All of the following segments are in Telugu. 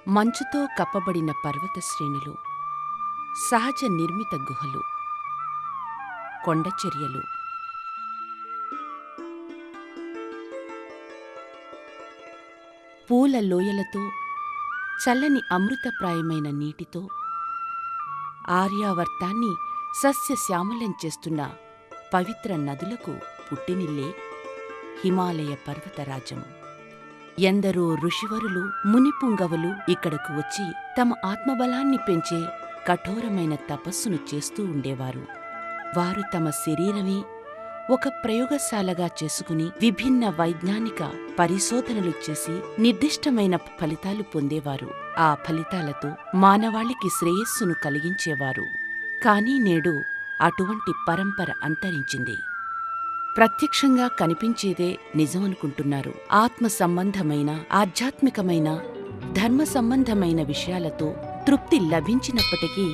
మంచుతో కప్పబడిన పర్వత శ్రేణులు, సహజ నిర్మిత గుహలు, కొండచర్యలు, పూల లోయలతో, చల్లని అమృతప్రాయమైన నీటితో ఆర్యావర్తాన్ని సస్యశ్యామలం చేస్తున్న పవిత్ర నదులకు పుట్టినిల్లే హిమాలయ పర్వతరాజం. ఎందరో ఋషివరులు, మునిపుంగవులు ఇక్కడకు వచ్చి తమ ఆత్మబలాన్ని పెంచే కఠోరమైన తపస్సును చేస్తూ ఉండేవారు. వారు తమ శరీరమే ఒక ప్రయోగశాలగా చేసుకుని విభిన్న వైజ్ఞానిక పరిశోధనలు చేసి నిర్దిష్టమైన ఫలితాలు పొందేవారు. ఆ ఫలితాలతో మానవాళికి శ్రేయస్సును కలిగించేవారు. కానీ నేడు అటువంటి పరంపర అంతరించింది. ప్రత్యక్షంగా కనిపించేదే నిజమనుకుంటున్నారు. ఆత్మ సంబంధమైన, ఆధ్యాత్మికమైన, ధర్మ సంబంధమైన విషయాలతో తృప్తి లభించినప్పటికీ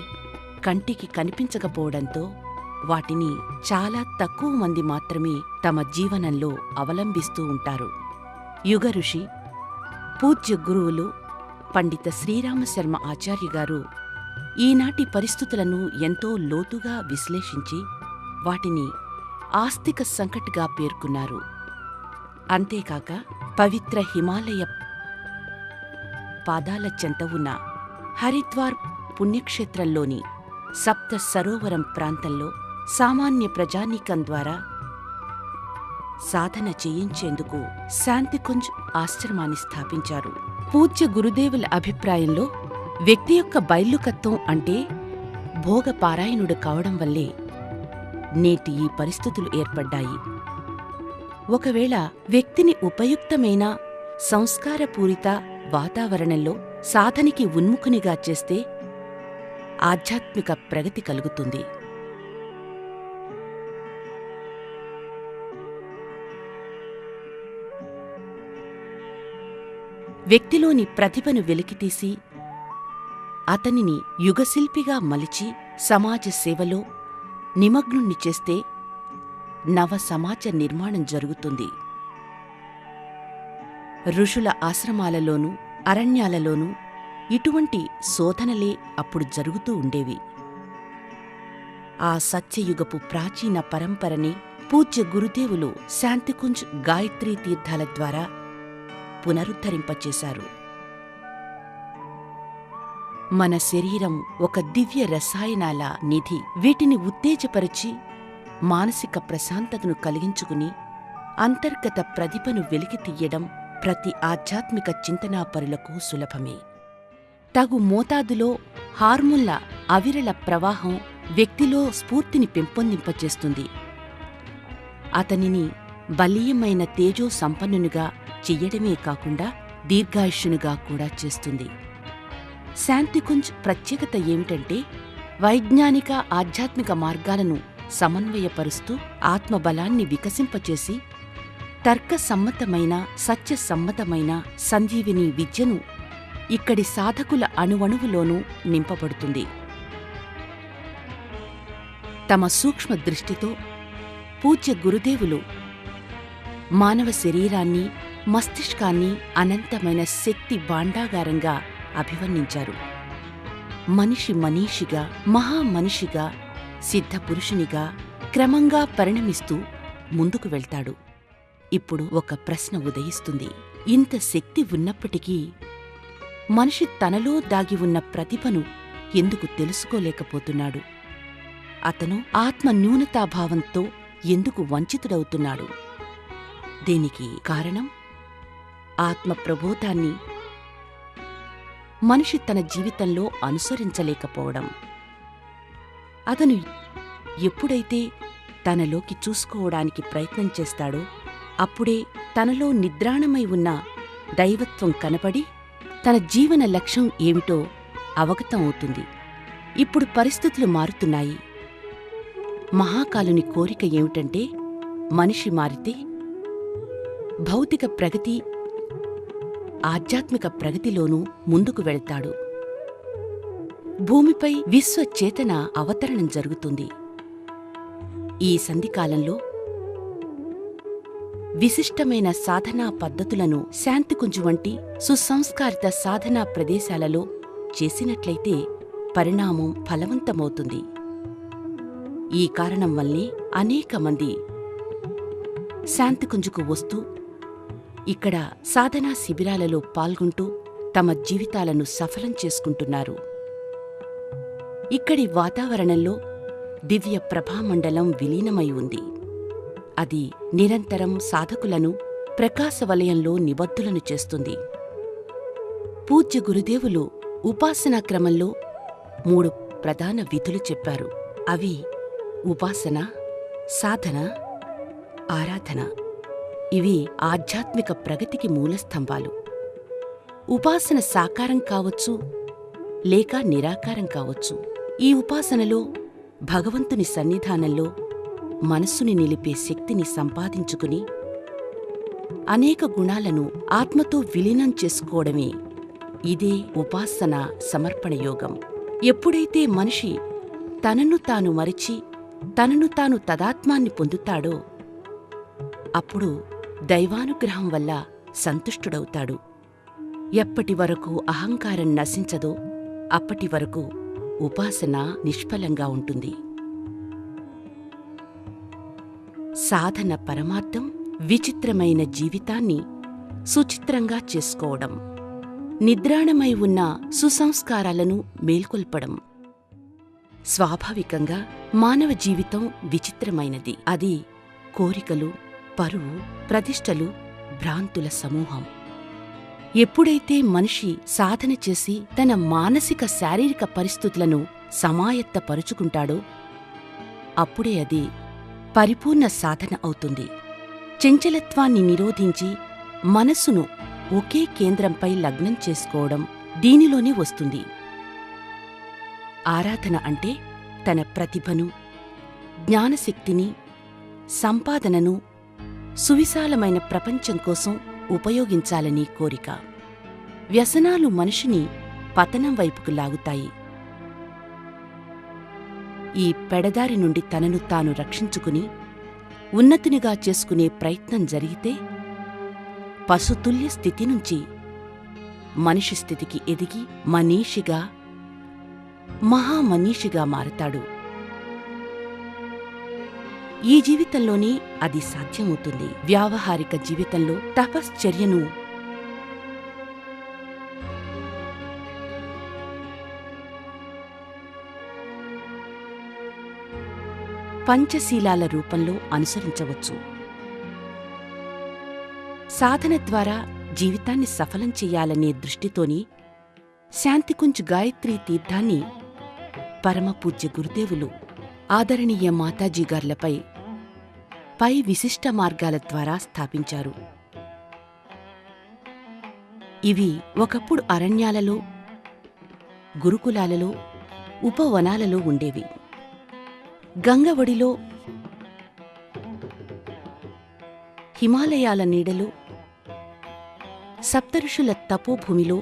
కంటికి కనిపించకపోవడంతో వాటిని చాలా తక్కువ మంది మాత్రమే తమ జీవనంలో అవలంబిస్తూ ఉంటారు. యుగ ఋషి, పూజ్య గురువులు పండిత శ్రీరామశర్మ ఆచార్య గారు ఈనాటి పరిస్థితులను ఎంతో లోతుగా విశ్లేషించి వాటిని ఆస్తిక సంకట్గా పేర్కొన్నారు. అంతేకాక పవిత్ర హిమాలయ పాదాల చెంత ఉన్న హరిద్వార్ పుణ్యక్షేత్రంలోని సప్త సరోవరం ప్రాంతంలో సామాన్య ప్రజానీకం ద్వారా సాధన చేయించేందుకు శాంతికుంజ్ ఆశ్రమాన్ని స్థాపించారు. పూజ్య గురుదేవుల అభిప్రాయంలో వ్యక్తి యొక్క బైల్లుకత్వం అంటే భోగపారాయణుడు కావడం వల్లే నేటి ఈ పరిస్థితులు ఏర్పడ్డాయి. ఒకవేళ వ్యక్తిని ఉపయుక్తమైన సంస్కారపూరిత వాతావరణంలో సాధనికి ఉన్ముఖునిగా చేస్తే ఆధ్యాత్మిక ప్రగతి కలుగుతుంది. వ్యక్తిలోని ప్రతిభను వెలికితీసి అతనిని యుగశిల్పిగా మలిచి సమాజ సేవలో నిమగ్నుణ్ణి చేస్తే నవ సమాజ నిర్మాణం జరుగుతుంది. ఋషుల ఆశ్రమాలలోనూ అరణ్యాలలోనూ ఇటువంటి శోధనలే అప్పుడు జరుగుతూ ఉండేవి. ఆ సత్యయుగపు ప్రాచీన పరంపరని పూజ్య గురుదేవులు శాంతికుంజ్ గాయత్రీ తీర్థాల ద్వారా పునరుద్ధరింపచేశారు. మన శరీరం ఒక దివ్య రసాయనాల నిధి. వీటిని ఉత్తేజపరిచి మానసిక ప్రశాంతతను కలిగించుకుని అంతర్గత ప్రతిభను వెలికితీయడం ప్రతి ఆధ్యాత్మిక చింతనాపరులకు సులభమే. తగు మోతాదులో హార్మోన్ల అవిరళ ప్రవాహం వ్యక్తిలో స్ఫూర్తిని పెంపొందింపచేస్తుంది. అతనిని బలీయమైన తేజో సంపన్నునిగా చెయ్యడమే కాకుండా దీర్ఘాయుష్యునిగా కూడా చేస్తుంది. శాంతికుంజ్ ప్రత్యేకత ఏమిటంటే వైజ్ఞానిక, ఆధ్యాత్మిక మార్గాలను సమన్వయపరుస్తూ ఆత్మబలాన్ని వికసింపచేసి తర్కసమ్మతమైన, సత్యసమ్మతమైన సంజీవిని విద్యను ఇక్కడి సాధకుల అణువణువులోనూ నింపబడుతుంది. తమ సూక్ష్మ దృష్టితో పూజ్య గురుదేవులు మానవ శరీరాన్ని, మస్తిష్కాన్ని అనంతమైన శక్తి భాండాగారంగా అభివర్ణించారు. మనిషి మనీషిగా, మహామనిషిగా, సిద్ధపురుషునిగా క్రమంగా పరిణమిస్తూ ముందుకు వెళ్తాడు. ఇప్పుడు ఒక ప్రశ్న ఉదయిస్తుంది. ఇంత శక్తి ఉన్నప్పటికీ మనిషి తనలో దాగి ఉన్న ప్రతిభను ఎందుకు తెలుసుకోలేకపోతున్నాడు? అతను ఆత్మ న్యూనతాభావంతో ఎందుకు వంచితుడవుతున్నాడు? దీనికి కారణం ఆత్మ ప్రబోధాన్ని మనిషి తన జీవితంలో అనుసరించలేకపోవడం. అతను ఎప్పుడైతే తనలోకి చూసుకోవడానికి ప్రయత్నం చేస్తాడో అప్పుడే తనలో నిద్రాణమై ఉన్న దైవత్వం కనపడి తన జీవన లక్ష్యం ఏమిటో అవగతం అవుతుంది. ఇప్పుడు పరిస్థితులు మారుతున్నాయి. మహాకాలుని కోరిక ఏమిటంటే మనిషి మారితే భౌతిక ప్రగతి, ఆధ్యాత్మిక ప్రగతిలోనూ ముందుకు వెళ్తాడు. భూమిపై విశ్వచేతన అవతరణం జరుగుతుంది. ఈ సంధికాలంలో విశిష్టమైన సాధనా పద్ధతులను శాంతికుంజు వంటి సుసంస్కారిత సాధనా ప్రదేశాలలో చేసినట్లయితే పరిణామం ఫలవంతమవుతుంది. ఈ కారణం వల్లే అనేక మంది శాంతికుంజుకు వస్తూ ఇక్కడ సాధనా శిబిరాలలో పాల్గొంటూ తమ జీవితాలను సఫలం చేసుకుంటున్నారు. ఇక్కడి వాతావరణంలో దివ్య ప్రభామండలం విలీనమై ఉంది. అది నిరంతరం సాధకులను ప్రకాశవలయంలో నిబద్ధులను చేస్తుంది. పూజ్య గురుదేవులు ఉపాసనా క్రమంలో 3 ప్రధాన విధులు చెప్పారు. అవి ఉపాసన, సాధన, ఆరాధన. ఇవి ఆధ్యాత్మిక ప్రగతికి మూలస్తంభాలు. ఉపాసన సాకారం కావచ్చు, లేక నిరాకారం కావచ్చు. ఈ ఉపాసనలో భగవంతుని సన్నిధానంలో మనస్సుని నిలిపే శక్తిని సంపాదించుకుని అనేక గుణాలను ఆత్మతో విలీనం చేసుకోవడమే ఇదే ఉపాసన సమర్పణ యోగం. ఎప్పుడైతే మనిషి తనను తాను మరిచి తనను తాను తదాత్మాన్ని పొందుతాడో అప్పుడు దైవానుగ్రహం వల్ల సంతుష్టుడవుతాడు. ఎప్పటి వరకు అహంకారం నశించదో అప్పటి వరకు ఉపాసన నిష్ఫలంగా ఉంటుంది. సాధన పరమార్థం విచిత్రమైన జీవితాన్ని సుచిత్రంగా చేసుకోవడం, నిద్రాణమై ఉన్న సుసంస్కారాలను మేల్కొల్పడం. స్వాభావికంగా మానవ జీవితం విచిత్రమైనది. అది కోరికలు, పరువు, ప్రతిష్టలు, భ్రాంతుల సమూహం. ఎప్పుడైతే మనిషి సాధన చేసి తన మానసిక శారీరక పరిస్థితులను సమాయత్తపరుచుకుంటాడో అప్పుడే అది పరిపూర్ణ సాధన అవుతుంది. చంచలత్వాన్ని నిరోధించి మనస్సును ఒకే కేంద్రంపై లగ్నం చేసుకోవడం దీనిలోనే వస్తుంది. ఆరాధన అంటే తన ప్రతిభను, జ్ఞానశక్తిని, సంపాదనను సువిశాలమైన ప్రపంచం కోసం ఉపయోగించాలని కోరిక. వ్యసనాలు మనిషిని పతనం వైపుకు లాగుతాయి. ఈ పెడదారి నుండి తనను తాను రక్షించుకుని ఉన్నతినిగా చేసుకునే ప్రయత్నం జరిగితే పశుతుల్య స్థితి నుంచి మనిషి స్థితికి ఎదిగి మనీషిగా, మహామనీషిగా మారతాడు. ఈ జీవితంలోనే అది సాధ్యమవుతుంది. వ్యావహారిక జీవితంలో తపశ్చర్యను పంచశీలాల రూపంలో అనుసరించవచ్చు. సాధన ద్వారా జీవితాన్ని సఫలం చెయ్యాలనే దృష్టితోని శాంతికుంజ్ గాయత్రీ తీర్థాన్ని పరమపూజ్య గురుదేవులు ఆదరణీయ మాతాజీగార్లపై పై విశిష్ట మార్గాల ద్వారా స్థాపించారు. ఇవి ఒకప్పుడు అరణ్యాలలో, గురుకులాలలో, ఉపవనాలలో ఉండేవి. గంగవడిలో, హిమాలయాల నీడలో, సప్తఋషుల తపోభూమిలో,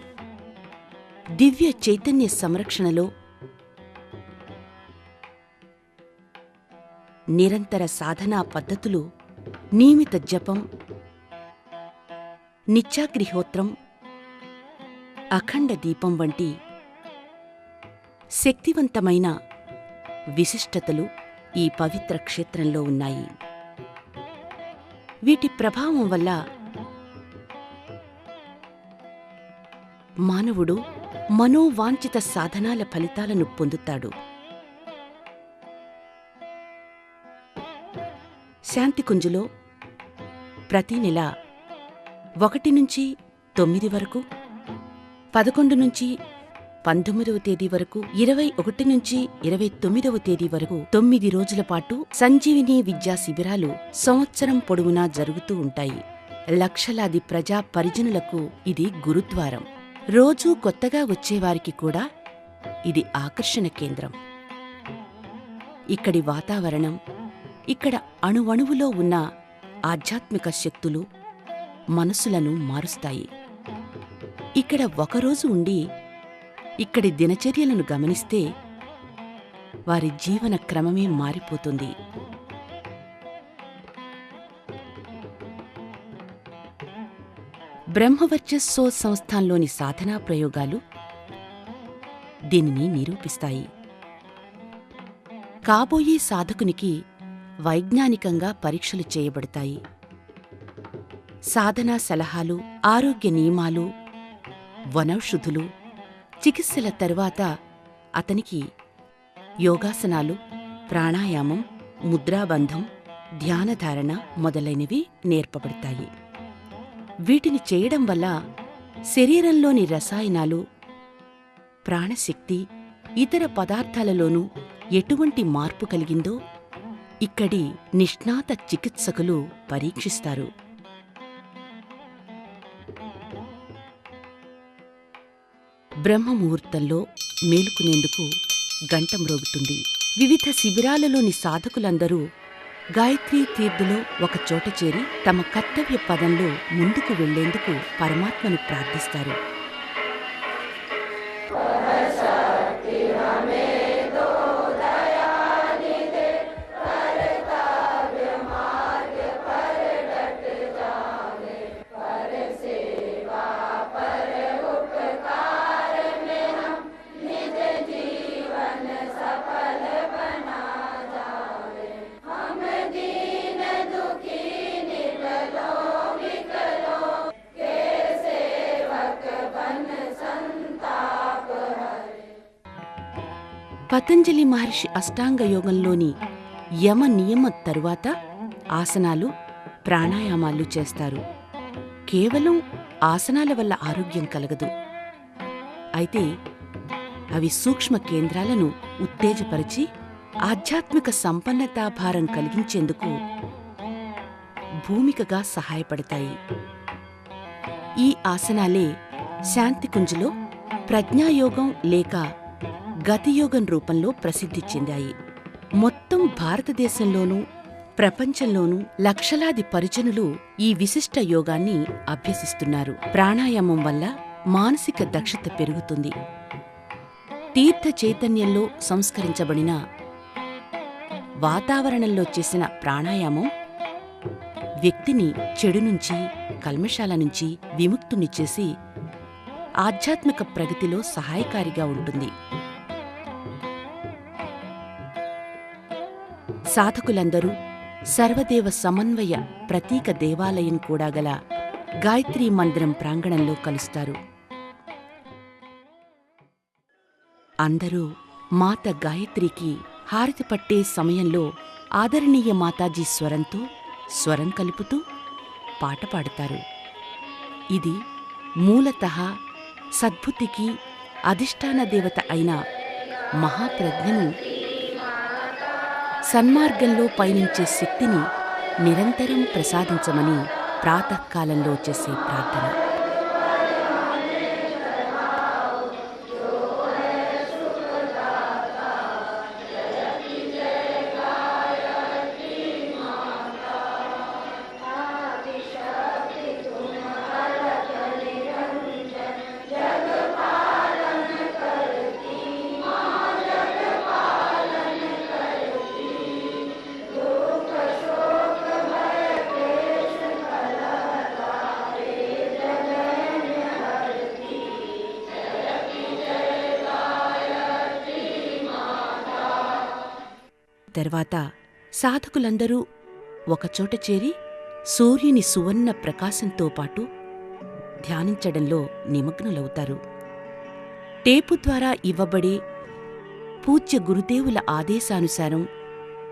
దివ్య చైతన్య సంరక్షణలో నిరంతర సాధనా పద్ధతులు, నియమిత జపం, నిత్యాగ్నిహోత్రం, అఖండ దీపం వంటి శక్తివంతమైన విశిష్టతలు ఈ పవిత్ర క్షేత్రంలో ఉన్నాయి. వీటి ప్రభావం వల్ల మానవుడు మనోవాంఛిత సాధనాల ఫలితాలను పొందుతాడు. శాంతికుంజులో ప్రతి నెల 1 నుంచి 9 వరకు, 11 నుంచి 19వ తేదీ వరకు, 21 నుంచి 29వ తేదీ వరకు 9 రోజుల పాటు సంజీవిని విద్యా శిబిరాలు సంవత్సరం పొడవునా జరుగుతూ ఉంటాయి. లక్షలాది ప్రజా పరిజనులకు ఇది గురుద్వారం. రోజూ కొత్తగా వచ్చేవారికి కూడా ఇది ఆకర్షణ కేంద్రం. ఇక్కడి వాతావరణం, ఇక్కడ అణువణువులో ఉన్న ఆధ్యాత్మిక శక్తులు మనసులను మారుస్తాయి. ఇక్కడ ఒకరోజు ఉండి ఇక్కడి దినచర్యలను గమనిస్తే వారి జీవన క్రమమే మారిపోతుంది. బ్రహ్మవర్చస్సో సంస్థాన్లోని సాధనా ప్రయోగాలు దీనిని నిరూపిస్తాయి. కాబోయే సాధకునికి వైజ్ఞానికంగా పరీక్షలు చేయబడతాయి. సాధనా సలహాలు, ఆరోగ్య నియమాలు, వనౌషధులు, చికిత్సల తరువాత అతనికి యోగాసనాలు, ప్రాణాయామం, ముద్రాబంధం, ధ్యానధారణ మొదలైనవి నేర్పబడతాయి. వీటిని చేయడం వల్ల శరీరంలోని రసాయనాలు, ప్రాణశక్తి, ఇతర పదార్థాలలోనూ ఎటువంటి మార్పు కలిగిందో ఇక్కడి నిష్ణాత చికిత్సకులు పరీక్షిస్తారు. బ్రహ్మముహూర్తంలో మేలుకునేందుకు గంట మ్రోగుతుంది. వివిధ శిబిరాలలోని సాధకులందరూ గాయత్రీ తీర్థులో ఒకచోట చేరి తమ కర్తవ్య పదంలో ముందుకు వెళ్లేందుకు పరమాత్మను ప్రార్థిస్తారు. పతంజలి మహర్షి అష్టాంగ యోగంలోని యమ నియమ తరువాత ఆసనాలు, ప్రాణాయామాలు చేస్తారు. కేవలం ఆసనాల వల్ల ఆరోగ్యం కలగదు. అయితే అవి సూక్ష్మ కేంద్రాలను ఉత్తేజపరిచి ఆధ్యాత్మిక సంపన్నతాభారం కలిగించేందుకు భూమికగా సహాయపడతాయి. ఈ ఆసనాలే శాంతికుంజ్లో ప్రజ్ఞాయోగం లేక గతియోగం రూపంలో ప్రసిద్ధి చెందాయి. మొత్తం భారతదేశంలోనూ ప్రపంచంలోనూ లక్షలాది పరిజనులు ఈ విశిష్ట యోగాన్ని అభ్యసిస్తున్నారు. ప్రాణాయామం వల్ల మానసిక దక్షత పెరుగుతుంది. తీర్థ చైతన్యంలో సంస్కరించబడిన వాతావరణంలో చేసిన ప్రాణాయామం వ్యక్తిని చెడు నుంచి, కల్మషాల నుంచి విముక్తుని చేసి ఆధ్యాత్మిక ప్రగతిలో సహాయకారిగా ఉంటుంది. సాధకులందరూ సర్వదేవ సమన్వయ ప్రతీక దేవాలయం కూడా గల గాయత్రీ మందిరం ప్రాంగణంలో కలుస్తారు. అందరూ మాత గాయత్రికి హారతి పట్టే సమయంలో ఆదరణీయ మాతాజీ స్వరంతో స్వరం కలుపుతూ పాట పాడతారు. ఇది మూలతః సద్బుద్ధికి అధిష్టాన దేవత అయిన మహాప్రజ్ఞను, సన్మార్గంలో పయనించే శక్తిని నిరంతరం ప్రసాదించమని ప్రాతఃకాలంలో చేసే ప్రార్థన. తర్వాత సాధకులందరూ ఒకచోట చేరి సూర్యుని సువర్ణ ప్రకాశంతో పాటు ధ్యానించడంలో నిమగ్నులవుతారు. టేపు ద్వారా ఇవ్వబడే పూజ్య గురుదేవుల ఆదేశానుసారం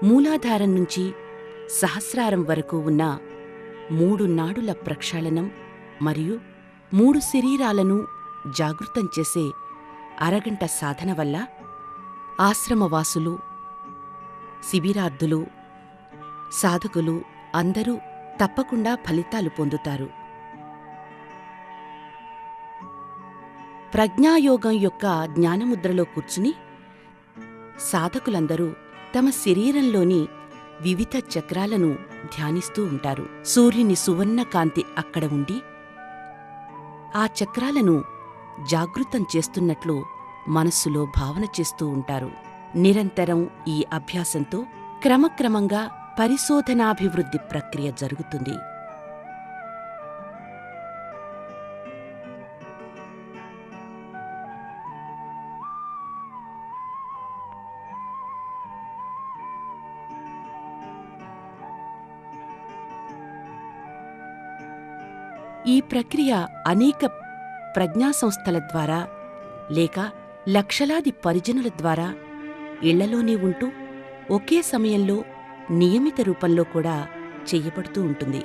మూలాధారం నుంచి సహస్రారం వరకు ఉన్న 3 నాడుల ప్రక్షాళనం మరియు 3 శరీరాలను జాగృతం చేసే అరగంట సాధన వల్ల ఆశ్రమవాసులు, శిబిరార్థులు, సాధకులు అందరూ తప్పకుండా ఫలితాలు పొందుతారు. ప్రజ్ఞాయోగం యొక్క జ్ఞానముద్రలో కూర్చుని సాధకులందరూ తమ శరీరంలోని వివిధ చక్రాలను ధ్యానిస్తూ ఉంటారు. సూర్యుని సువర్ణ కాంతి అక్కడ ఉండి ఆ చక్రాలను జాగృతం చేస్తున్నట్లు మనస్సులో భావన చేస్తూ ఉంటారు. నిరంతరం ఈ అభ్యాసంతో క్రమక్రమంగా పరిశోధనాభివృద్ధి ప్రక్రియ జరుగుతుంది. ఈ ప్రక్రియ అనేక ప్రజ్ఞాసంస్థల ద్వారా లేక లక్షలాది పరిజనుల ద్వారా ఇళ్లలోనే ఉంటూ ఒకే సమయంలో నియమిత రూపంలో కూడా చెయ్యబడుతూ ఉంటుంది.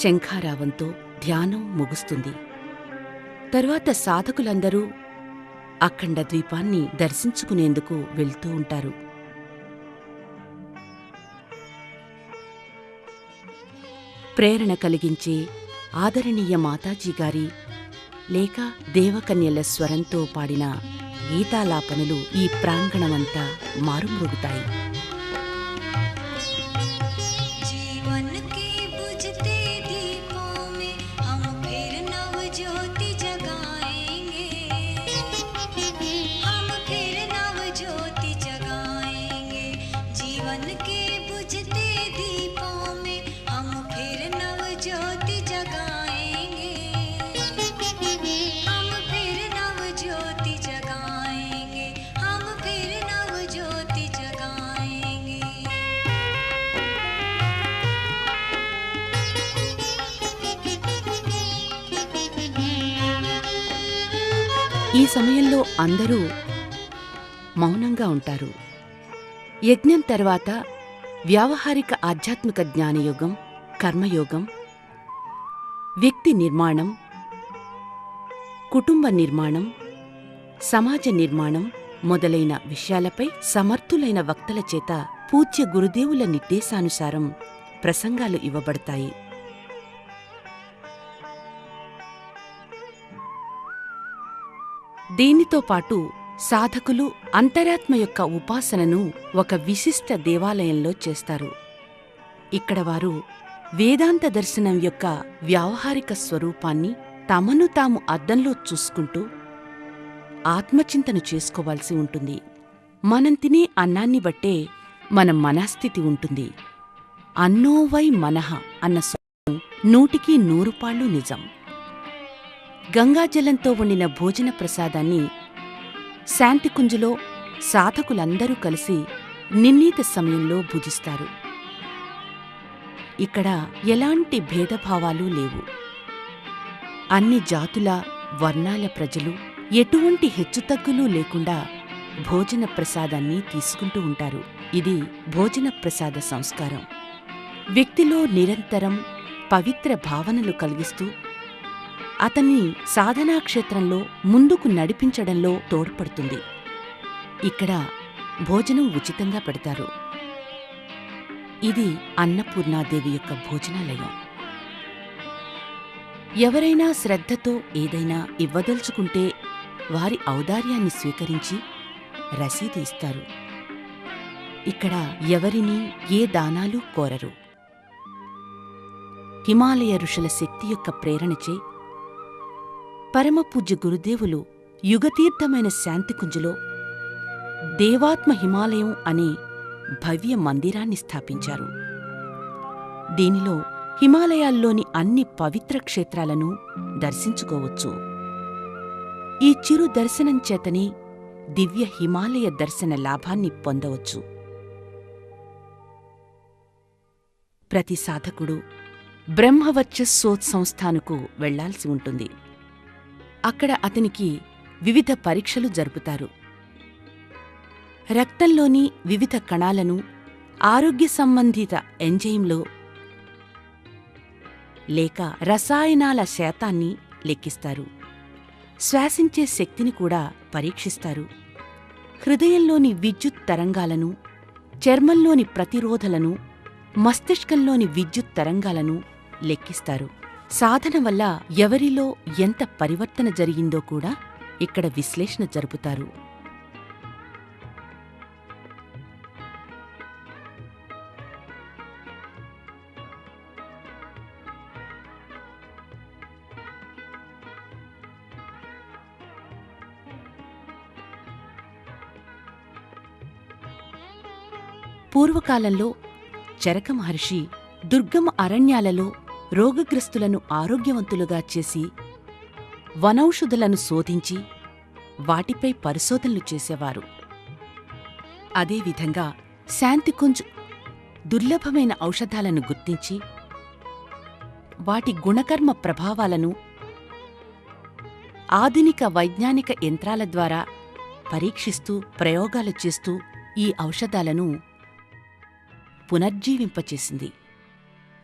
శంఖారావంతో ధ్యానం ముగుస్తుంది. తరువాత సాధకులందరూ అఖండ ద్వీపాన్ని దర్శించుకునేందుకు వెళ్తూ ఉంటారు. ప్రేరణ కలిగించే ఆదరణీయ మాతాజీగారి లేక దేవకన్యల స్వరంతో పాడిన గీతాలాపనలు ఈ ప్రాంగణమంతా మారుమ్రోగుతాయి. ఈ సమయంలో అందరూ మౌనంగా ఉంటారు. యజ్ఞం తర్వాత వ్యావహారిక ఆధ్యాత్మిక జ్ఞానయోగం, కర్మయోగం, వ్యక్తి నిర్మాణం, కుటుంబ నిర్మాణం, సమాజ నిర్మాణం మొదలైన విషయాలపై సమర్థులైన వక్తల చేత పూజ్య గురుదేవుల నిర్దేశానుసారం ప్రసంగాలు ఇవ్వబడతాయి. దీనితో పాటు సాధకులు అంతరాత్మ యొక్క ఉపాసనను ఒక విశిష్ట దేవాలయంలో చేస్తారు. ఇక్కడ వారు వేదాంత దర్శనం యొక్క వ్యావహారిక స్వరూపాన్ని తమను తాము అద్దంలో చూసుకుంటూ ఆత్మచింతన చేసుకోవాల్సి ఉంటుంది. మనం తినే అన్నాన్ని బట్టే మన మనస్థితి ఉంటుంది. అన్నోవై మనః అన్న సూత్రం 100కి 100 పాళ్ళు నిజం. గంగాజలంతో వండిన భోజన ప్రసాదాన్ని శాంతికుంజులో సాధకులందరూ కలిసి నిర్ణీత సమయంలో భుజిస్తారు. ఇక్కడ ఎలాంటి భేదభావాలు లేవు. అన్ని జాతుల, వర్ణాల ప్రజలు ఎటువంటి హెచ్చుతగ్గులు లేకుండా భోజన ప్రసాదాన్ని తీసుకుంటూ ఉంటారు. ఇది భోజన ప్రసాద సంస్కారం. వ్యక్తిలో నిరంతరం పవిత్ర భావనలు కలిగిస్తూ అతన్ని సాధనాక్షేత్రంలో ముందుకు నడిపించడంలో తోడ్పడుతుంది. ఇక్కడ భోజనం ఉచితంగా పెడతారు. ఇది అన్నపూర్ణాదేవి యొక్క భోజనాలయం. ఎవరైనా శ్రద్ధతో ఏదైనా ఇవ్వదలుచుకుంటే వారి ఔదార్యాన్ని స్వీకరించి రసీదు ఇస్తారు. ఇక్కడ ఎవరినీ ఏ దానాలు కోరరు. హిమాలయ ఋషుల శక్తి యొక్క ప్రేరణచే పరమపూజ్య గురుదేవులు యుగతీర్థమైన శాంతికుంజులో దేవాత్మ హిమాలయం అనే భవ్య మందిరాన్ని స్థాపించారు. దీనిలో హిమాలయాల్లోని అన్ని పవిత్ర క్షేత్రాలను దర్శించుకోవచ్చు. ఈ చిరు దర్శనం చేతనే దివ్య హిమాలయ దర్శన లాభాన్ని పొందవచ్చు. ప్రతి సాధకుడు బ్రహ్మవర్చస్సోత్సంస్థానుకు వెళ్లాల్సి ఉంటుంది. అక్కడ అతనికి వివిధ పరీక్షలు జరుపుతారు. రక్తంలోని వివిధ కణాలను ఆరోగ్య సంబంధిత ఎంజైమ్లో లేక రసాయనాల శాతాన్ని లెక్కిస్తారు. శ్వాసించే శక్తిని కూడా పరీక్షిస్తారు. హృదయంలోని విద్యుత్ తరంగాలను, చర్మంలోని ప్రతిరోధలను, మస్తిష్కంలోని విద్యుత్ తరంగాలను లెక్కిస్తారు. సాధన వల్ల ఎవరిలో ఎంత పరివర్తన జరిగిందో కూడా ఇక్కడ విశ్లేషణ జరుపుతారు. పూర్వకాలంలో చరక మహర్షి దుర్గమ అరణ్యాలలో రోగగ్రస్తులను ఆరోగ్యవంతులుగా చేసి వనౌషధులను శోధించి వాటిపై పరిశోధనలు చేసేవారు. అదేవిధంగా శాంతికుంజ్ దుర్లభమైన ఔషధాలను గుర్తించి వాటి గుణకర్మ ప్రభావాలను ఆధునిక వైజ్ఞానిక యంత్రాల ద్వారా పరీక్షిస్తూ ప్రయోగాలు చేస్తూ ఈ ఔషధాలను పునర్జీవింపచేసింది.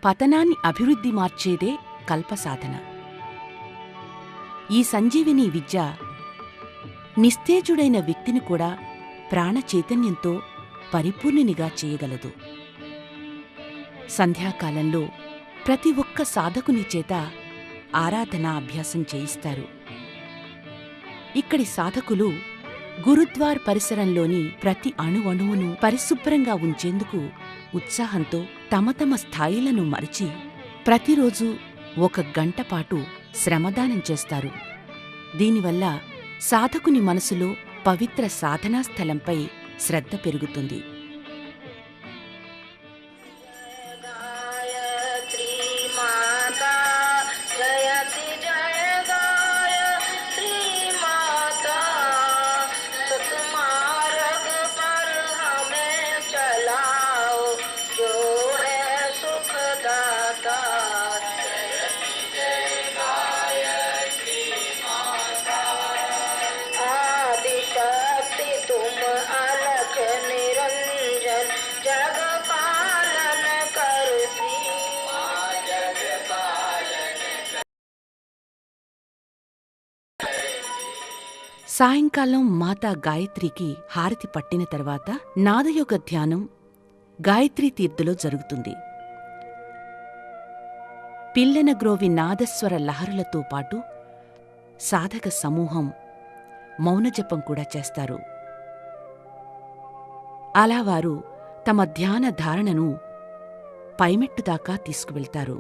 పతనాన్ని అభివృద్ధి మార్చేదే కల్పసాధన. ఈ సంజీవిని విద్య నిస్తేజుడైన వ్యక్తిని కూడా ప్రాణచైతన్యంతో పరిపూర్ణునిగా చేయగలదు. సంధ్యాకాలంలో ప్రతి ఒక్క సాధకుని చేత ఆరాధనా అభ్యాసం చేయిస్తారు. ఇక్కడి సాధకులు గురుద్వార్ పరిసరంలోని ప్రతి అణువణువును పరిశుభ్రంగా ఉంచేందుకు ఉత్సాహంతో తమ తమ స్థాయిలను మరచి ప్రతిరోజూ 1 గంటపాటు శ్రమదానం చేస్తారు. దీనివల్ల సాధకుని మనసులో పవిత్ర సాధనా స్థలంపై శ్రద్ధ పెరుగుతుంది. సాయంకాలం మాతా గాయత్రికి హారతి పట్టిన తర్వాత నాదయోగ ధ్యానం గాయత్రీ తీర్థులో జరుగుతుంది. పిల్లనగ్రోవి నాదస్వర లహరులతో పాటు సాధక సమూహం మౌనజపం కూడా చేస్తారు. అలా వారు తమ ధ్యాన ధారణను పైమెట్టుదాకా తీసుకువెళ్తారు.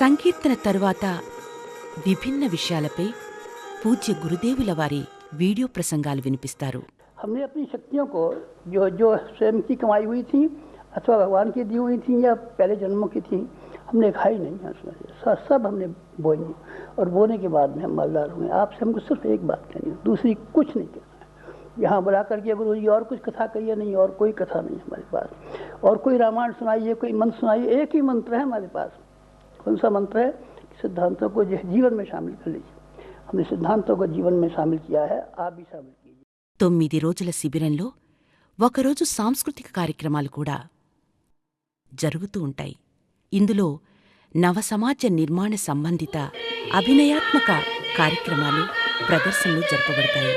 సంకీర్తన తరువాత విభిన్న విషయాలపై పూజ్య గురుదేవుల వారి వీడియో ప్రసంగాలు వినిపిస్తారు. हमने अपनी शक्तियों को जो स्वयं की कमाई हुई थी अथवा भगवान की दी हुई थी या पहले जन्मों की थी, हमने खाई नहीं है उसमें से सब हमने बोई और बोने के बाद में हम मालदार हुए. आपसे हमको सिर्फ एक बात कहनी है, दूसरी कुछ नहीं कहना है. यहाँ बुला करके गुरु जी और कुछ कथा कहिए नहीं, और कोई कथा नहीं हमारे पास, और कोई रामायण सुनाइए, कोई मंत्र सुनाइए. एक ही मंत्र है हमारे पास. कौन सा मंत्र है? सिद्धांतों को जीवन में शामिल कर लीजिए. हमने सिद्धांतों को जीवन में शामिल किया है, आप भी शामिल कीजिए. 9 రోజుల శిబిరంలో ఒకరోజు సాంస్కృతిక కార్యక్రమాలు కూడా జరుగుతూ ఉంటాయి. ఇందులో నవసమాజ నిర్మాణ సంబంధిత అభినయాత్మక కార్యక్రమాలు, ప్రదర్శనలు జరపబడతాయి.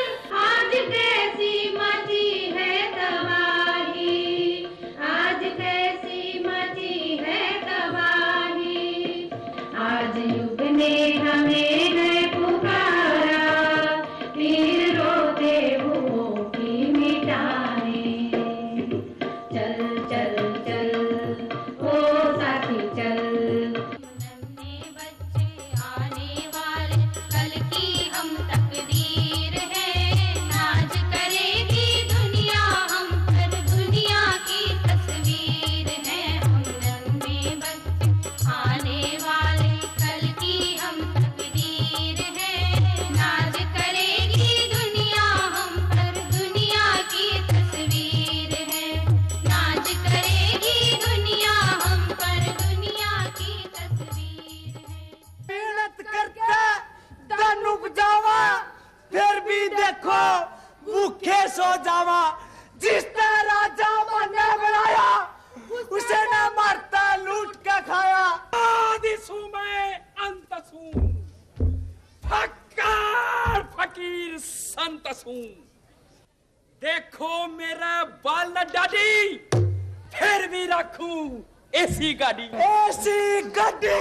देखो मेरा बाल न डाडी, फिर भी रखूं ऐसी गाड़ी. ऐसी गाड़ी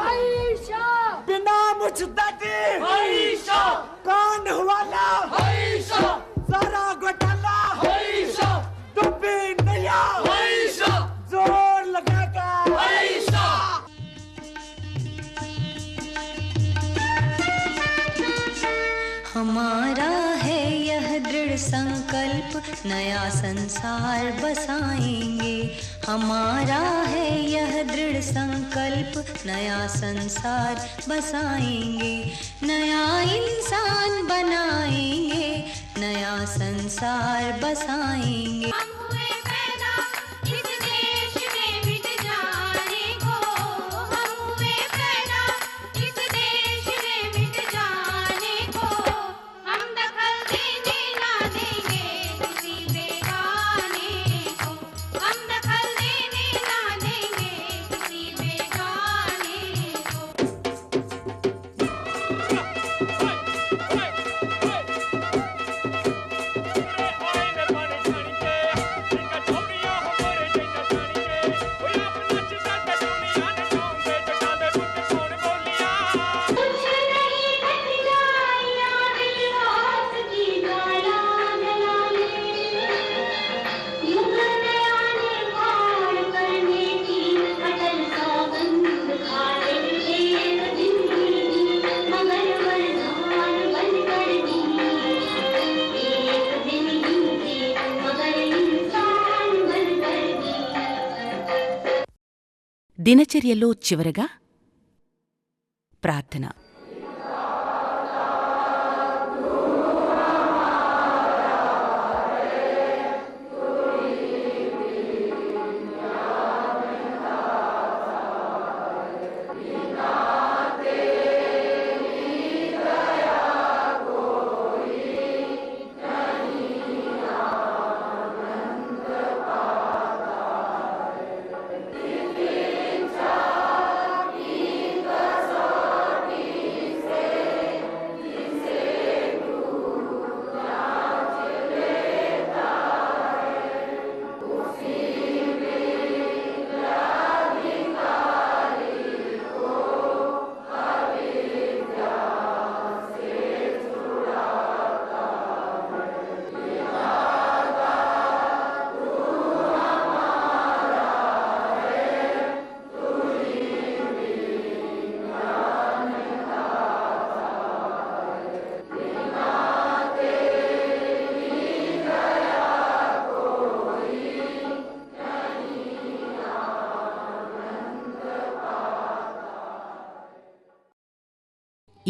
आयशा, बिना मुझदादी आयशा, कौन वाला आयशा, सारा घोटाला आयशा, डुब्बी नया आयशा, जोर लगाएगा आयशा. हमारा है यह दृढ़ संकल्प, नया संसार बसाएंगे. हमारा है यह दृढ़ संकल्प, नया संसार बसाएंगे. नया इंसान बनाएंगे, नया संसार बसाएंगे. దినచర్యలో చివరగా ప్రార్థన.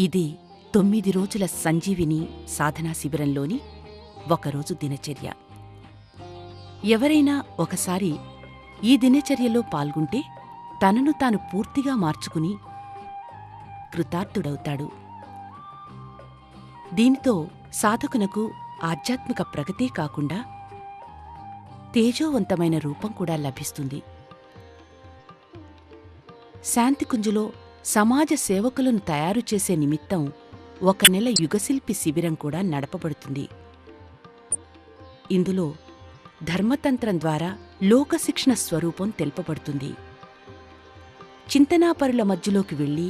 ఇది 9 రోజుల సంజీవిని సాధనా శిబిరంలోని ఒకరోజు దినచర్య. ఎవరైనా ఒకసారి ఈ దినచర్యలో పాల్గొంటే తనను తాను పూర్తిగా మార్చుకుని కృతార్థుడవుతాడు. దీనితో సాధకునకు ఆధ్యాత్మిక ప్రగతే కాకుండా తేజోవంతమైన రూపం కూడా లభిస్తుంది. శాంతికుంజులో సమాజ సేవకులను తయారు చేసే నిమిత్తం 1 నెల యుగశిల్పి శిబిరం కూడా నడపబడుతుంది. ఇందులో ధర్మతంత్రం ద్వారా లోకశిక్షణ స్వరూపం తెలుపబడుతుంది. చింతనాపరుల మధ్యలోకి వెళ్లి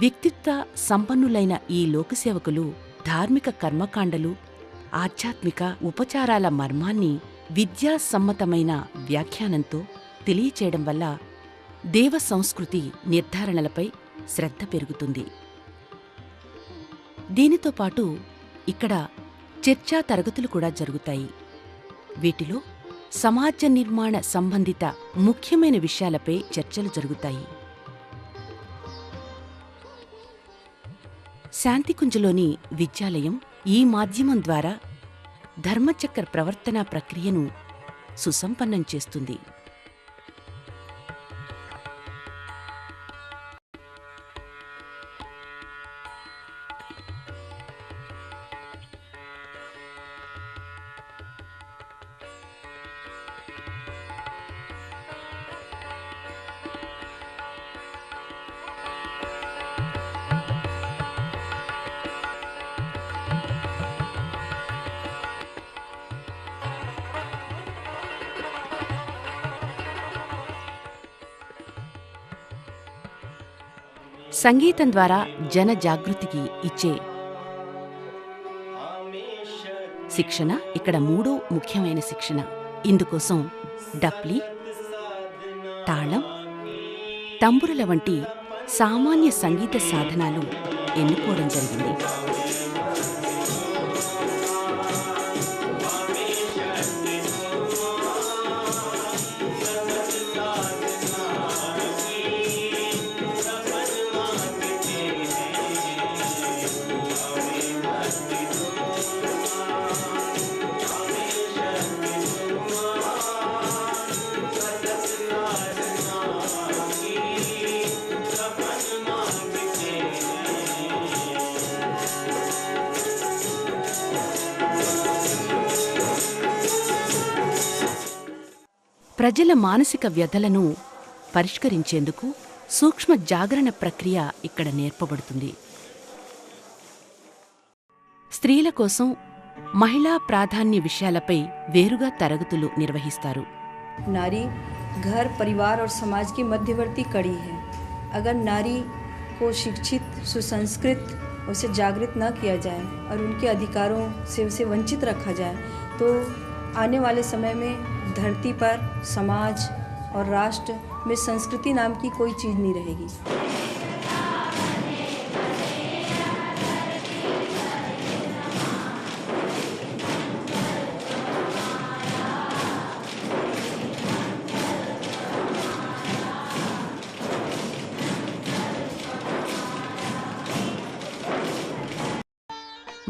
వ్యక్తిత్వ సంపన్నులైన ఈ లోకసేవకులు ధార్మిక కర్మకాండలు, ఆధ్యాత్మిక ఉపచారాల మర్మాన్ని విద్యాసమ్మతమైన వ్యాఖ్యానంతో తెలియచేయడం వల్ల దేవ సంస్కృతి నిర్ధారణలపై శ్రద్ధ పెరుగుతుంది. దీనితో పాటు ఇక్కడ చర్చా తరగతులు కూడా జరుగుతాయి. వీటిలో సమాజ నిర్మాణ సంబంధిత ముఖ్యమైన విషయాలపై చర్చలు జరుగుతాయి. శాంతికుంజలోని విద్యాలయం ఈ మాధ్యమం ద్వారా ధర్మచక్ర ప్రవర్తనా ప్రక్రియను సుసంపన్నం చేస్తుంది. సంగీతం ద్వారా జన జాగృతికి ఇచ్చే శిక్షణ ఇక్కడ 3వ ముఖ్యమైన శిక్షణ. ఇందుకోసం డప్లి, తాళం, తంబురల వంటి సామాన్య సంగీత సాధనాలు ఎన్నుకోవడం జరిగింది. ప్రజల మానసిక వ్యధలను పరిష్కరించేందుకు సూక్ష్మ జాగరణ ప్రక్రియ ఇక్కడ నేర్పబడుతుంది. స్త్రీల కోసం మహిళా ప్రాధాన్య విషయాలపై వేరుగా తరగతులు నిర్వహిస్తారు. नारी घर, परिवार और समाज की मध्यवर्ती कड़ी है. अगर नारी को शिक्षित, सुसंस्कृत, उसे जागृत न किया जाए और उनके अधिकारों से उसे वंचित रखा जाए तो आने वाले समय में धरती पर, समाज और राष्ट्र में संस्कृति नाम की कोई चीज़ नहीं रहेगी.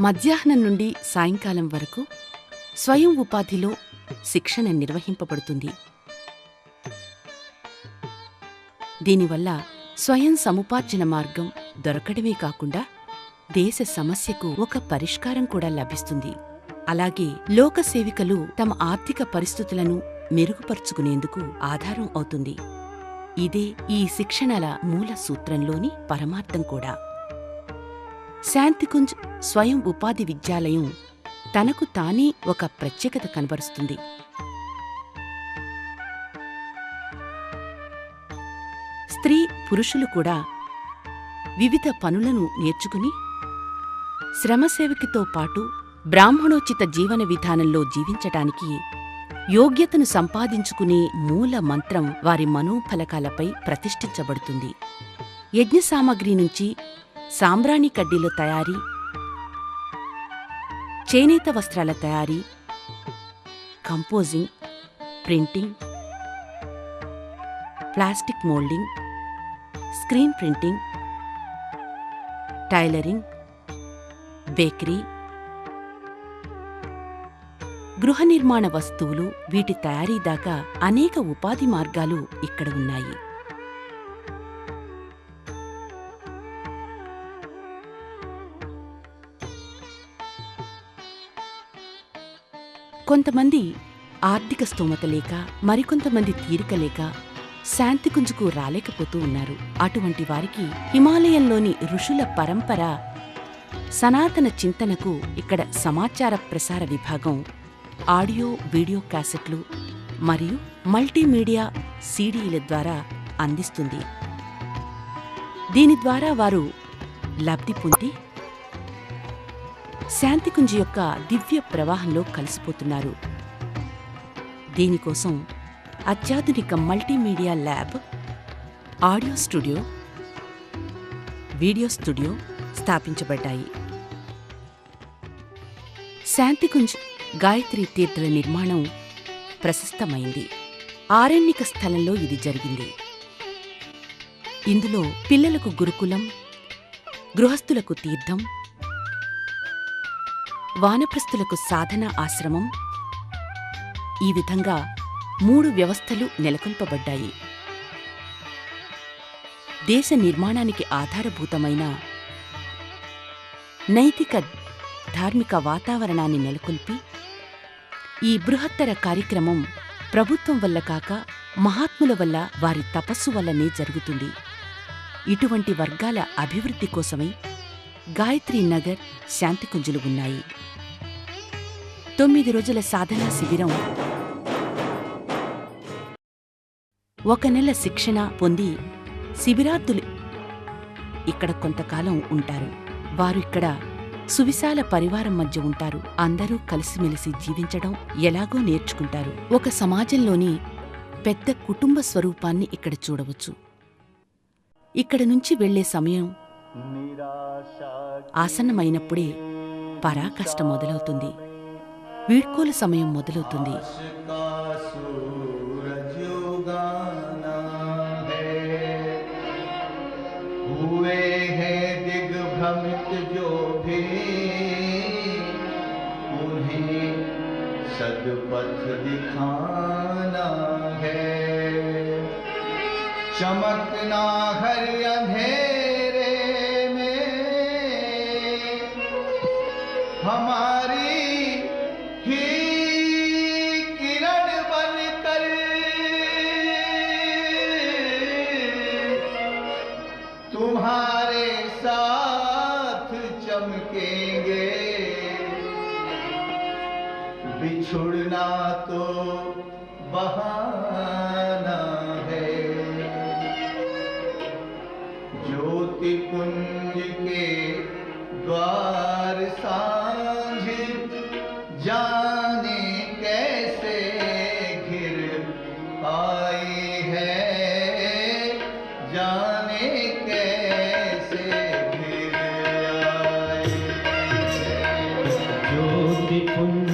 మధ్యాహ్నం నుండి సాయంకాలం వరకు స్వయం ఉపాధిలో శిక్షణ నిర్వహింపబడుతుంది. దీనివల్ల స్వయం సముపార్జన మార్గం దొరకడమే కాకుండా దేశ సమస్యకు ఒక పరిష్కారం కూడా లభిస్తుంది. అలాగే లోక సేవికలు తమ ఆర్థిక పరిస్థితులను మెరుగుపరుచుకునేందుకు ఆధారం అవుతుంది. ఇదే ఈ శిక్షణల మూల సూత్రంలోని పరమార్థం కూడా. శాంతికుంజ్ స్వయం ఉపాధి విద్యాలయం తనకు తానే ఒక ప్రత్యేకత కనబరుస్తుంది. స్త్రీ పురుషులు కూడా వివిధ పనులను నేర్చుకుని శ్రమసేవకితో పాటు బ్రాహ్మణోచిత జీవన విధానంలో జీవించటానికి యోగ్యతను సంపాదించుకునే మూల మంత్రం వారి మనోఫలకాలపై ప్రతిష్ఠించబడుతుంది. యజ్ఞ సామగ్రి నుంచి సాంబ్రాణి కడ్డీల తయారీ, చేనేత వస్త్రాల తయారీ, composing, printing, plastic moulding, screen printing, tailoring, bakery, గృహ నిర్మాణ వస్తువులు, వీటి తయారీ దాకా అనేక ఉపాధి మార్గాలు ఇక్కడ ఉన్నాయి. కొంతమంది ఆర్థిక స్తోమత లేక, మరికొంతమంది తీరిక లేక శాంతికుంజుకు రాలేకపోతూ ఉన్నారు. అటువంటి వారికి హిమాలయంలోని ఋషుల పరంపర, సనాతన చింతనకు ఇక్కడ సమాచార ప్రసార విభాగం ఆడియో వీడియో క్యాసెట్లు మరియు మల్టీమీడియా సీడీల ద్వారా అందిస్తుంది. దీని ద్వారా వారు లబ్ధి పొంది శాంతికుంజి యొక్క దివ్య ప్రవాహంలో కలిసిపోతున్నారు. దీనికోసం అత్యాధునిక multimedia lab, audio studio, video studio స్థాపించబడ్డాయి. శాంతికుంజ్ గాయత్రి తీర్థల నిర్మాణం ప్రశస్తమైంది. ఆరణ్యక స్థలంలో ఇది జరిగింది. ఇందులో పిల్లలకు గురుకులం, గృహస్థులకు తీర్థం, వానప్రస్థులకు సాధన ఆశ్రమం, ఈ విధంగా 3 వ్యవస్థలు నెలకొల్పబడ్డాయి. దేశ నిర్మాణానికి ఆధారభూతమైన నైతిక ధార్మిక వాతావరణాన్ని నెలకొల్పి, ఈ బృహత్తర కార్యక్రమం ప్రభుత్వం వల్ల కాక మహాత్ముల వల్ల, వారి తపస్సు వల్లనే జరుగుతుంది. ఇటువంటి వర్గాల అభివృద్ధి కోసమై గాయత్రీ నగర్, శాంతికుంజులు ఉన్నాయి. 9 రోజుల సాధనా శిబిరం, 1 నెల శిక్షణ పొంది శిబిరార్థులు ఇక్కడ కొంతకాలం ఉంటారు. వారు ఇక్కడ సువిశాల పరివారం మధ్య ఉంటారు. అందరూ కలిసిమెలిసి జీవించడం ఎలాగో నేర్చుకుంటారు. ఒక సమాజంలోని పెద్ద కుటుంబ స్వరూపాన్ని ఇక్కడ చూడవచ్చు. ఇక్కడ నుంచి వెళ్లే సమయం ఆసన్నమైనప్పుడే పరాకాష్ఠ మొదలవుతుంది. వీడ్కోలు సమయం మొదలవుతుంది. सदपथ दिखाना है, चमकना हर अंधेरे में हमारी ही किरण बनकर, तुम्हारे साथ चमकेंगे। बिछुड़ना तो बहाना है, ज्योति पुंज के द्वार सांझ जाने कैसे घिर आई है, जाने कैसे घिर आई है। ज्योति पुंज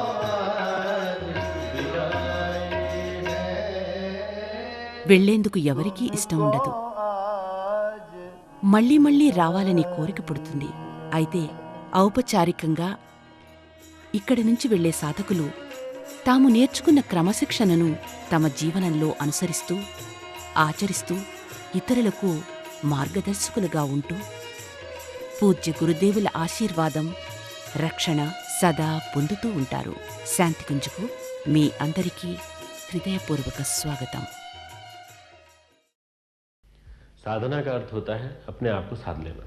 आज विदाई है వెళ్లేందుకు ఎవరికీ ఇష్టం ఉండదు. మళ్ళీ మళ్ళీ రావాలని కోరిక పుడుతుంది. అయితే ఔపచారికంగా ఇక్కడి నుంచి వెళ్లే సాధకులు తాము నేర్చుకున్న క్రమశిక్షణను తమ జీవనంలో అనుసరిస్తూ ఆచరిస్తూ ఇతరులకు మార్గదర్శకులుగా ఉంటూ పూజ్య గురుదేవుల ఆశీర్వాదం రక్షణ సదా పొందుతూ ఉంటారు. శాంతికుంజకు మీ అందరికీ హృదయపూర్వక స్వాగతం. साधना का अर्थ होता है अपने आप को साध लेना.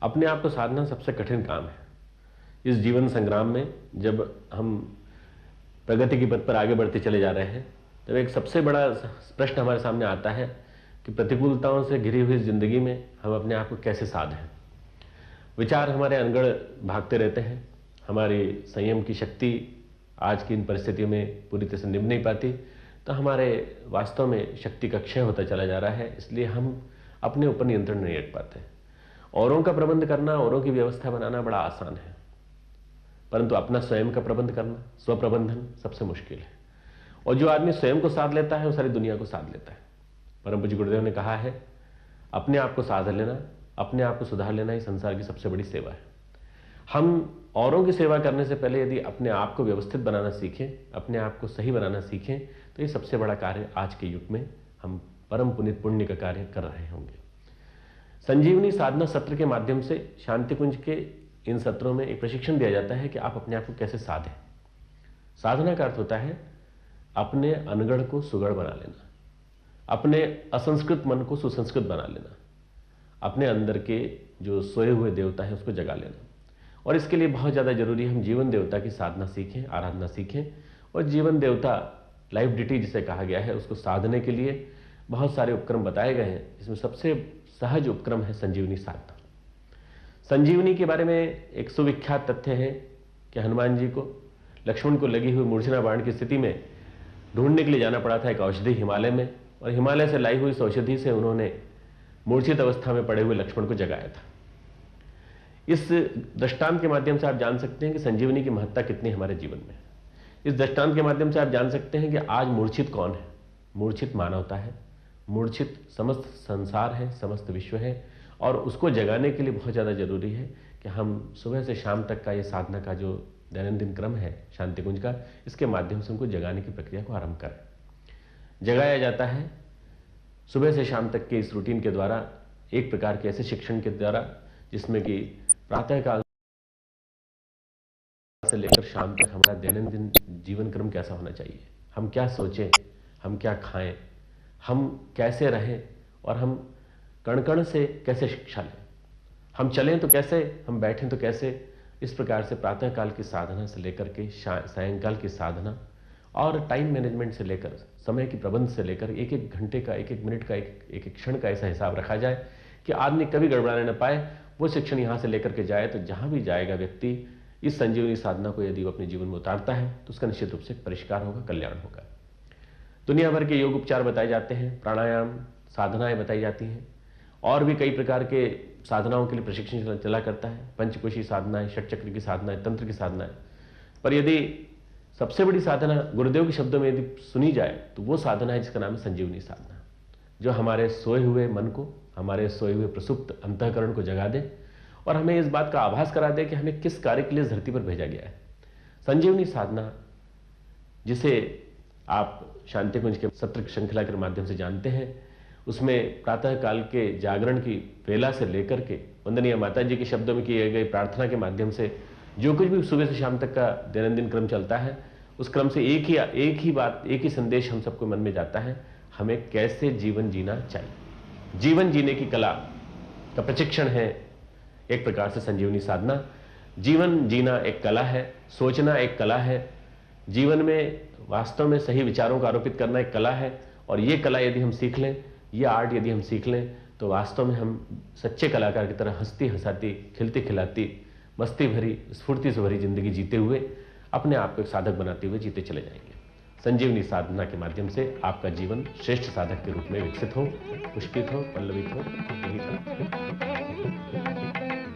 अपने आप को साधना सबसे कठिन काम है. इस जीवन संग्राम में जब हम प्रगति की पथ पर आगे बढ़ते चले जा रहे हैं तब एक सबसे बड़ा प्रश्न हमारे सामने आता है कि प्रतिकूलताओं से घिरी हुई जिंदगी में हम अपने आप को कैसे साधें. विचार हमारे अनगढ़ भागते रहते हैं. हमारी संयम की शक्ति आज की इन परिस्थितियों में पूरी तरह से निभ नहीं पाती, तो हमारे वास्तव में शक्ति का क्षय होता चला जा रहा है. इसलिए हम अपने ऊपर नियंत्रण नहीं रख पाते. औरों का प्रबंध करना, औरों की व्यवस्था बनाना बड़ा आसान है, परंतु अपना स्वयं का प्रबंध करना, स्वप्रबंधन सबसे मुश्किल है. और जो आदमी स्वयं को साध लेता है वो सारी दुनिया को साध लेता है. परम पूज्य गुरुदेव ने कहा है अपने आप को साध लेना, अपने आप को सुधार लेना ही संसार की सबसे बड़ी सेवा है. हम औरों की सेवा करने से पहले यदि अपने आप को व्यवस्थित बनाना सीखें, अपने आप को सही बनाना सीखें, तो ये सबसे बड़ा कार्य आज के युग में हम परम पुनित पुण्य का कार्य कर रहे होंगे. संजीवनी साधना सत्र के माध्यम से शांतिकुंज के इन सत्रों में एक प्रशिक्षण दिया जाता है कि आप अपने आप को कैसे साधें. साधना का अर्थ होता है अपने अनगढ़ को सुगढ़ बना लेना, अपने असंस्कृत मन को सुसंस्कृत बना लेना, अपने अंदर के जो सोए हुए देवता है उसको जगा लेना. और इसके लिए बहुत ज़्यादा जरूरी है हम जीवन देवता की साधना सीखें, आराधना सीखें. और जीवन देवता लाइफ डिटी जिसे कहा गया है उसको साधने के लिए बहुत सारे उपक्रम बताए गए हैं. इसमें सबसे सहज उपक्रम है संजीवनी साधना. संजीवनी के बारे में एक सुविख्यात तथ्य है कि हनुमान जी को लक्ष्मण को लगी हुई मूर्छना बाण की स्थिति में ढूंढने के लिए जाना पड़ा था एक औषधि हिमालय में, और हिमालय से लाई हुई इस औषधि से उन्होंने मूर्छित अवस्था में पड़े हुए लक्ष्मण को जगाया था. इस दृष्टांत के माध्यम से आप जान सकते हैं कि संजीवनी की महत्ता कितनी हमारे जीवन में. इस दृष्टांत के माध्यम से आप जान सकते हैं कि आज मूर्छित कौन है. मूर्छित मानवता है, मूर्छित समस्त संसार है, समस्त विश्व है. और उसको जगाने के लिए बहुत ज़्यादा जरूरी है कि हम सुबह से शाम तक का ये साधना का जो दैनंदिन क्रम है शांतिकुंज का, इसके माध्यम से उनको जगाने की प्रक्रिया को आरंभ करें. जगाया जाता है सुबह से शाम तक के इस रूटीन के द्वारा, एक प्रकार के ऐसे शिक्षण के द्वारा जिसमें कि प्रातःकाल से लेकर शाम तक हमारा दैनंदिन जीवन क्रम कैसा होना चाहिए, हम क्या सोचें, हम क्या खाएं, हम कैसे रहें, और हम कण कण से कैसे शिक्षा लें, हम चलें तो कैसे, हम बैठें तो कैसे. इस प्रकार से प्रातःकाल की साधना से लेकर के सायंकाल की साधना और टाइम मैनेजमेंट से लेकर समय की प्रबंध से लेकर एक एक घंटे का, एक एक मिनट का, एक एक क्षण का ऐसा हिसाब रखा जाए कि आदमी कभी गड़बड़ाने न पाए. वो शिक्षण यहाँ से लेकर के जाए तो जहाँ भी जाएगा व्यक्ति इस संजीवनी साधना को यदि वो अपने जीवन में उतारता है तो उसका निश्चित रूप से परिष्कार होगा, कल्याण होगा. दुनिया भर के योग उपचार बताए जाते हैं, प्राणायाम साधनाएं बताई जाती हैं, और भी कई प्रकार के साधनाओं के लिए प्रशिक्षण चला करता है. पंचकोशी साधनाएं, षटचक्र की साधनाएं, तंत्र की साधनाएं. पर यदि सबसे बड़ी साधना गुरुदेव के शब्दों में यदि सुनी जाए तो वो साधना है जिसका नाम है संजीवनी साधना, जो हमारे सोए हुए मन को, हमारे सोए हुए प्रसुप्त अंतःकरण को जगा दे और हमें इस बात का आभास करा दे कि हमें किस कार्य के लिए इस धरती पर भेजा गया है. संजीवनी साधना, जिसे आप शांतिकुंज के सत्र श्रृंखला के माध्यम से जानते हैं, उसमें प्रातःकाल के जागरण की वेला से लेकर के वंदनीय माता जी के शब्दों में किए गए प्रार्थना के माध्यम से जो कुछ भी सुबह से शाम तक का दैनंदिन क्रम चलता है, उस क्रम से एक ही बात, एक ही संदेश हम सबको मन में जाता है, हमें कैसे जीवन जीना चाहिए. जीवन जीने की कला का प्रशिक्षण है एक प्रकार से संजीवनी साधना. जीवन जीना एक कला है, सोचना एक कला है, जीवन में वास्तव में सही विचारों को आरोपित करना एक कला है. और ये कला यदि हम सीख लें, ये आर्ट यदि हम सीख लें, तो वास्तव में हम सच्चे कलाकार की तरह हंसती हंसाती, खिलती खिलाती, मस्ती भरी, स्फूर्ति से भरी जिंदगी जीते हुए अपने आप को एक साधक बनाते हुए जीते चले जाएंगे. संजीवनी साधना के माध्यम से आपका जीवन श्रेष्ठ साधक के रूप में विकसित हो, पुष्पित हो, पल्लवित हो. यही